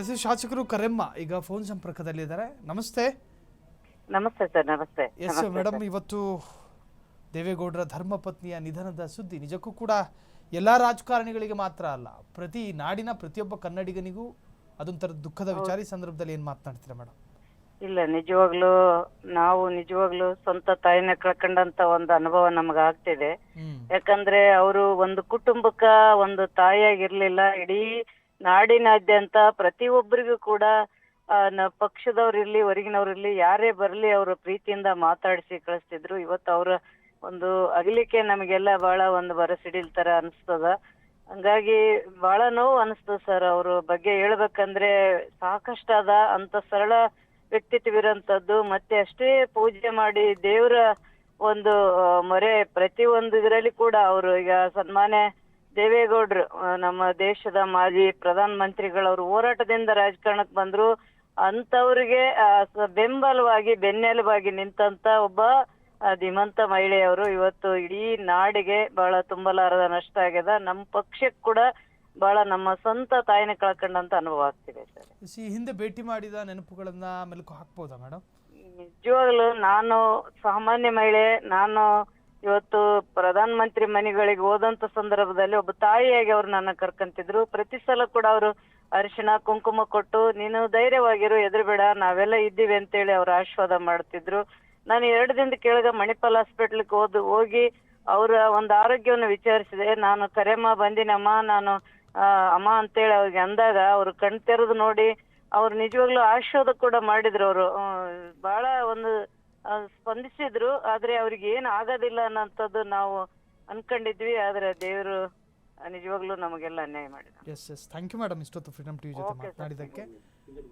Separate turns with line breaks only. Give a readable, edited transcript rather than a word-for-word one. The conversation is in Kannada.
ಎಸ್ ಶಾಸಕರು ಕರೆಮ್ಮ ಈಗ ಫೋನ್ ಸಂಪರ್ಕದಲ್ಲಿದ್ದಾರೆ. ನಮಸ್ತೆ.
ನಮಸ್ತೆ ಸರ್. ನಮಸ್ತೆ.
ಎಸ್ ಮೇಡಮ್, ಇವತ್ತು ದೇವೇಗೌಡರ ಧರ್ಮಪತ್ನಿಯ ನಿಧನದ ಸುದ್ದಿ ನಿಜಕ್ಕೂ ಕೂಡ ಎಲ್ಲ ರಾಜಕಾರಣಿಗಳಿಗೆ ಮಾತ್ರ ಅಲ್ಲ, ಪ್ರತಿ ನಾಡಿನ ಪ್ರತಿಯೊಬ್ಬ ಕನ್ನಡಿಗನಿಗೂ ಅದೊಂಥರ ದುಃಖದ ವಿಚಾರ. ಈ ಸಂದರ್ಭದಲ್ಲಿ ಏನು ಮಾತನಾಡ್ತೀರಾ ಮೇಡಮ್?
ಇಲ್ಲ, ನಿಜವಾಗ್ಲೂ ಸ್ವಂತ ತಾಯಿನ ಕಳ್ಕೊಂಡಂತ ಒಂದು ಅನುಭವ ನಮ್ಗೆ ಆಗ್ತಿದೆ. ಯಾಕಂದ್ರೆ ಅವರು ಒಂದು ಕುಟುಂಬಕ್ಕ ಒಂದು ತಾಯಿಯಾಗಿರ್ಲಿಲ್ಲ. ಇಡೀ ನಾಡಿನಾದ್ಯಂತ ಪ್ರತಿಯೊಬ್ಬರಿಗೂ ಕೂಡ ಪಕ್ಷದವ್ರಿರ್ಲಿ ಹೊರಗಿನವ್ರಿರ್ಲಿ ಯಾರೇ ಬರ್ಲಿ ಅವರು ಪ್ರೀತಿಯಿಂದ ಮಾತಾಡಿಸಿ ಕಳಿಸ್ತಿದ್ರು. ಇವತ್ತು ಅವರ ಒಂದು ಅಗಲಿಕೆ ನಮಗೆಲ್ಲ ಬಹಳ ಒಂದು ಬರಸಿಡಿಲ್ ತರ ಅನಿಸ್ತದ. ಹಂಗಾಗಿ ಬಹಳ ನೋವು ಅನಿಸ್ತದ ಸರ್. ಅವ್ರ ಬಗ್ಗೆ ಹೇಳ್ಬೇಕಂದ್ರೆ ಸಾಕಷ್ಟಾದ ಅಂತ ಸರಳ ವ್ಯಕ್ತಿತ್ವ ಇರೋಂಥದ್ದು, ಮತ್ತೆ ಅಷ್ಟೇ ಪೂಜೆ ಮಾಡಿ ದೇವರ ಒಂದು ಮೊರೆ ಪ್ರತಿ ಒಂದು ಇದರಲ್ಲಿ ಕೂಡ ಅವರು ಈಗ ಸನ್ಮಾನ್ಯ ದೇವೇಗೌಡರು ನಮ್ಮ ದೇಶದ ಮಾಜಿ ಪ್ರಧಾನ ಮಂತ್ರಿಗಳವರು ಹೋರಾಟದಿಂದ ರಾಜಕಾರಣಕ್ಕೆ ಬಂದ್ರು. ಅಂತವ್ರಿಗೆ ಬೆಂಬಲವಾಗಿ ಬೆನ್ನೆಲುಬಾಗಿ ನಿಂತಂತ ಒಬ್ಬ ಧೀಮಂತ ಮಹಿಳೆಯವರು ಇವತ್ತು ಇಡೀ ನಾಡಿಗೆ ಬಹಳ ತುಂಬಲಾರದ ನಷ್ಟ ಆಗ್ಯದ. ನಮ್ಮ ಪಕ್ಷಕ್ಕೆ ಕೂಡ ಬಹಳ ನಮ್ಮ ಸ್ವಂತ ತಾಯಿನ ಕಳ್ಕೊಂಡಂತ ಅನುಭವ ಆಗ್ತಿದೆ ಸರ್.
ಈ ಹಿಂದೆ ಭೇಟಿ ಮಾಡಿದ ನೆನಪುಗಳನ್ನ ಮೆಲುಕು ಹಾಕ್ಬೋದಾ ಮೇಡಮ್?
ನಿಜವಾಗ್ಲು ನಾನು ಸಾಮಾನ್ಯ ಮಹಿಳೆ. ನಾನು ಇವತ್ತು ಪ್ರಧಾನ ಮಂತ್ರಿ ಮನೆಗಳಿಗೆ ಹೋದಂತ ಸಂದರ್ಭದಲ್ಲಿ ಒಬ್ಬ ತಾಯಿಯಾಗಿ ಅವ್ರು ನನ್ನ ಕರ್ಕೊಂತಿದ್ರು. ಪ್ರತಿ ಸಲ ಕೂಡ ಅವರು ಅರಿಶಿಣ ಕುಂಕುಮ ಕೊಟ್ಟು ನೀನು ಧೈರ್ಯವಾಗಿರು, ಎದುರುಬೇಡ, ನಾವೆಲ್ಲ ಇದ್ದೀವಿ ಅಂತೇಳಿ ಅವ್ರು ಆಶೀರ್ವಾದ ಮಾಡ್ತಿದ್ರು. ನಾನು 2 ದಿನದ ಕೆಳಗ ಮಣಿಪಾಲ್ ಹಾಸ್ಪಿಟ್ಲಿಗೆ ಹೋಗಿ ಅವರ ಒಂದು ಆರೋಗ್ಯವನ್ನು ವಿಚಾರಿಸಿದೆ. ನಾನು ಕರೆಮ್ಮ ಬಂದಿನಮ್ಮ, ನಾನು ಅಮ್ಮ ಅಂತೇಳಿ ಅವ್ರಿಗೆ ಅಂದಾಗ ಅವ್ರು ಕಣ್ ತೆರೆದು ನೋಡಿ ಅವ್ರು ನಿಜವಾಗ್ಲೂ ಆಶೀರ್ವಾದ ಕೂಡ ಮಾಡಿದ್ರು. ಅವರು ಬಹಳ ಒಂದು ಸ್ಪಂದಿಸಿದ್ರು. ಆದ್ರೆ ಅವ್ರಿಗೆ ಏನ್ ಆಗೋದಿಲ್ಲ ಅನ್ನೋಂಥದ್ದು ನಾವು ಅನ್ಕೊಂಡಿದ್ವಿ. ಆದ್ರೆ ದೇವರು ನಿಜವಾಗ್ಲೂ ನಮಗೆಲ್ಲ ಅನ್ಯಾಯ ಮಾಡಿದ್ರು.
ಎಸ್ ಥ್ಯಾಂಕ್ ಯು ಮೇಡಮ್, ಇಷ್ಟೊತ್ತು ಫ್ರೀಡಮ್ ಟಿವಿ ಜೊತೆ ಮಾತನಾಡಿದ್ದಕ್ಕೆ.